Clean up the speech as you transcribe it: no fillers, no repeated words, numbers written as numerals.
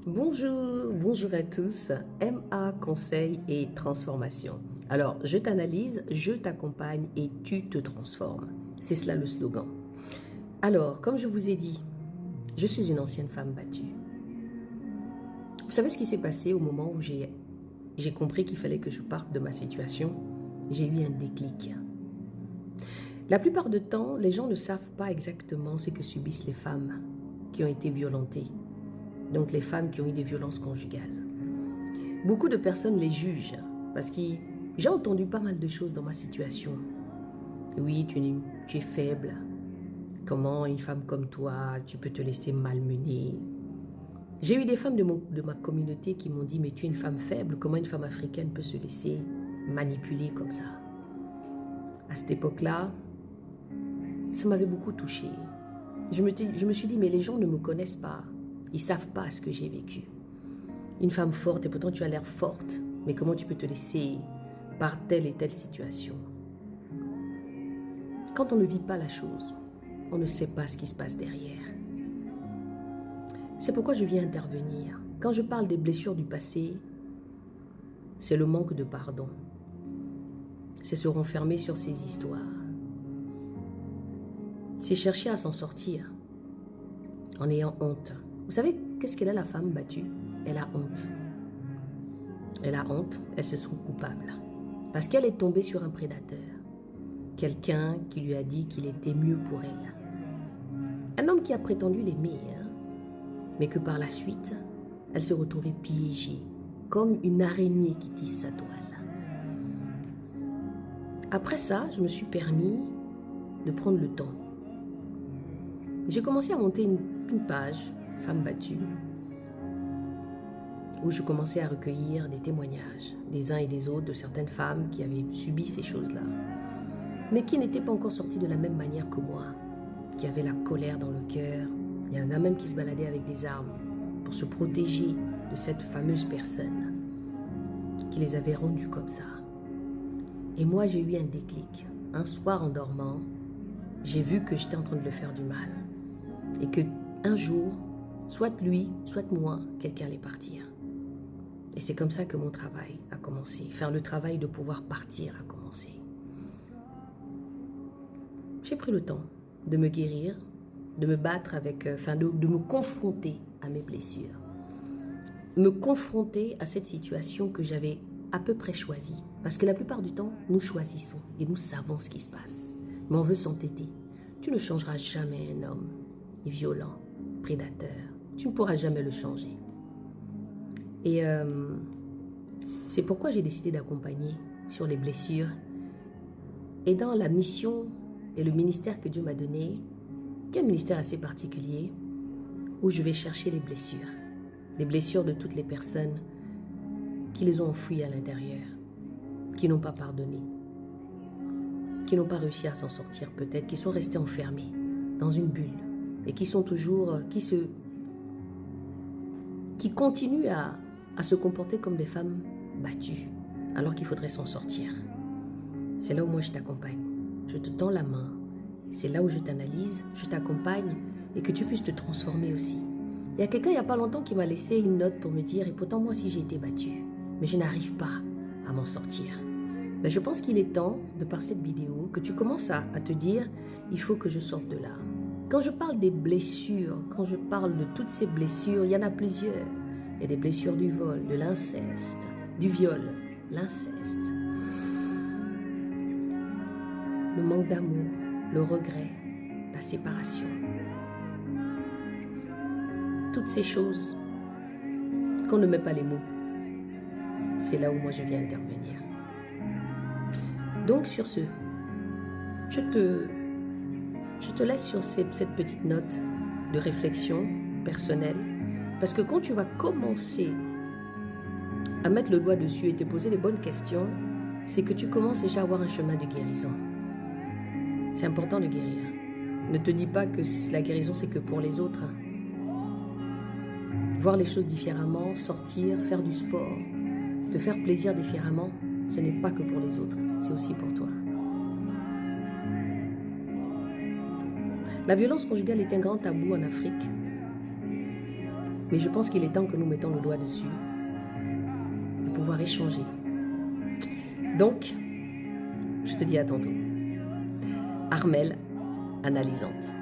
Bonjour à tous, MA Conseil et Transformation. Alors, je t'analyse, je t'accompagne et tu te transformes. C'est cela le slogan. Alors, comme je vous ai dit, je suis une ancienne femme battue. Vous savez ce qui s'est passé au moment où j'ai compris qu'il fallait que je parte de ma situation? J'ai eu un déclic. La plupart du temps, les gens ne savent pas exactement ce que subissent les femmes qui ont été violentées. Donc les femmes qui ont eu des violences conjugales. Beaucoup de personnes les jugent parce que j'ai entendu pas mal de choses dans ma situation. Oui, tu es faible. Comment une femme comme toi, tu peux te laisser malmener? J'ai eu des femmes de ma communauté qui m'ont dit, mais tu es une femme faible, comment une femme africaine peut se laisser manipuler comme ça? À cette époque-là, ça m'avait beaucoup touchée. Je me suis dit, mais les gens ne me connaissent pas. Ils ne savent pas ce que j'ai vécu. Une femme forte, et pourtant tu as l'air forte, mais comment tu peux te laisser par telle et telle situation? Quand on ne vit pas la chose, on ne sait pas ce qui se passe derrière. C'est pourquoi je viens intervenir. Quand je parle des blessures du passé, c'est le manque de pardon. C'est se renfermer sur ces histoires. C'est chercher à s'en sortir en ayant honte. Vous savez, qu'est-ce qu'elle a la femme battue? Elle a honte. Elle a honte, elle se sent coupable. Parce qu'elle est tombée sur un prédateur. Quelqu'un qui lui a dit qu'il était mieux pour elle. Un homme qui a prétendu l'aimer, mais que par la suite, elle se retrouvait piégée, comme une araignée qui tisse sa toile. Après ça, je me suis permis de prendre le temps. J'ai commencé à monter une page, Femmes battues, où je commençais à recueillir des témoignages des uns et des autres de certaines femmes qui avaient subi ces choses-là, mais qui n'étaient pas encore sorties de la même manière que moi, qui avaient la colère dans le cœur. Il y en a même qui se baladaient avec des armes pour se protéger de cette fameuse personne qui les avait rendues comme ça. Et moi, j'ai eu un déclic. Un soir en dormant, j'ai vu que j'étais en train de le faire du mal. Et que un jour, soit lui, soit moi, quelqu'un allait partir. Et c'est comme ça que mon travail a commencé. Faire le travail de pouvoir partir a commencé. J'ai pris le temps de me guérir, de me battre avec, de me confronter à mes blessures. Me confronter à cette situation que j'avais à peu près choisie. Parce que la plupart du temps, nous choisissons et nous savons ce qui se passe. Mais on veut s'entêter. Tu ne changeras jamais un homme violent, prédateur. Tu ne pourras jamais le changer. Et c'est pourquoi j'ai décidé d'accompagner sur les blessures. Et dans la mission et le ministère que Dieu m'a donné, qui est un ministère assez particulier, où je vais chercher les blessures de toutes les personnes qui les ont enfouies à l'intérieur, qui n'ont pas pardonné, qui n'ont pas réussi à s'en sortir peut-être, qui sont restés enfermés dans une bulle et qui sont toujours, qui continuent à se comporter comme des femmes battues, alors qu'il faudrait s'en sortir. C'est là où moi je t'accompagne. Je te tends la main. C'est là où je t'analyse, je t'accompagne et que tu puisses te transformer aussi. Il y a quelqu'un il n'y a pas longtemps qui m'a laissé une note pour me dire, et pourtant moi aussi j'ai été battue, mais je n'arrive pas à m'en sortir. Mais je pense qu'il est temps, de par cette vidéo, que tu commences à te dire, il faut que je sorte de là. Quand je parle des blessures, quand je parle de toutes ces blessures, il y en a plusieurs. Il y a des blessures du vol, de l'inceste, du viol, l'inceste, le manque d'amour, le regret, la séparation. Toutes ces choses qu'on ne met pas les mots. C'est là où moi je viens intervenir. Donc sur ce, je te laisse sur cette petite note de réflexion personnelle. Parce que quand tu vas commencer à mettre le doigt dessus et te poser les bonnes questions, c'est que tu commences déjà à avoir un chemin de guérison. C'est important de guérir. Ne te dis pas que la guérison, c'est que pour les autres. Voir les choses différemment, sortir, faire du sport, te faire plaisir différemment, ce n'est pas que pour les autres, c'est aussi pour toi. La violence conjugale est un grand tabou en Afrique. Mais je pense qu'il est temps que nous mettons le doigt dessus, de pouvoir échanger. Donc, je te dis à tantôt. Armelle, analysante.